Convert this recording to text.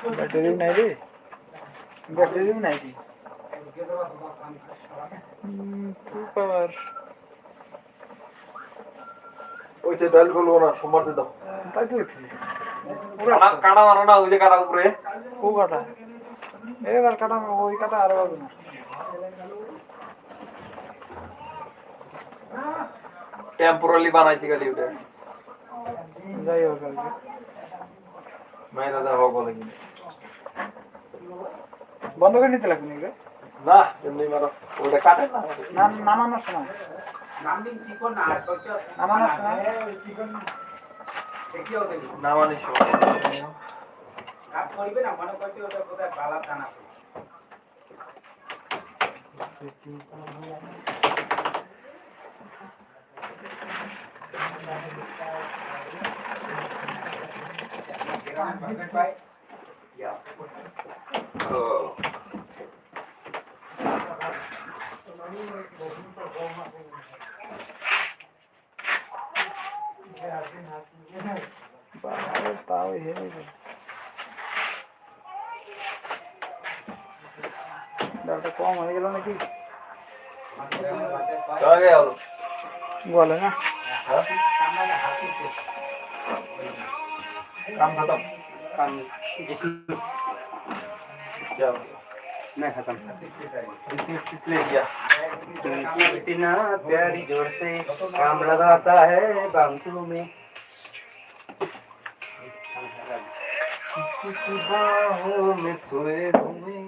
battery नहीं दी battery नहीं दी super ওই যে ডাল গুলো না সোমবার দাও তাই তো পুরো কাটা মারো না ওই যে কাটা উপরে ও কাটা এবার কাটা ওই কাটা আর হবে না টেম্পোরারি বানাইছি খালি ওটা যাই হোক আর কি মাইনা দাও বলে কি বন্ধ করে নিতে লাগবে নাকি না এমনি মারো ওটা কাটে না নামানোর সময় নামদিন কি কোন না আর কত নামানোর সময় দেখিও দেখ নামানি সময় কাট করবে না মনে করতে ওটা কোথায় বালা টানা তাও হেরে ডাটা কম হয়ে গেল নাকি চলে গেল বলে না काम खत्म काम क्या नहीं खत्म डिसमिस किस लिए किया क्योंकि इतना प्यारी जोर से काम लगाता है बांसुरों में किसी की बाहों में सोए हुए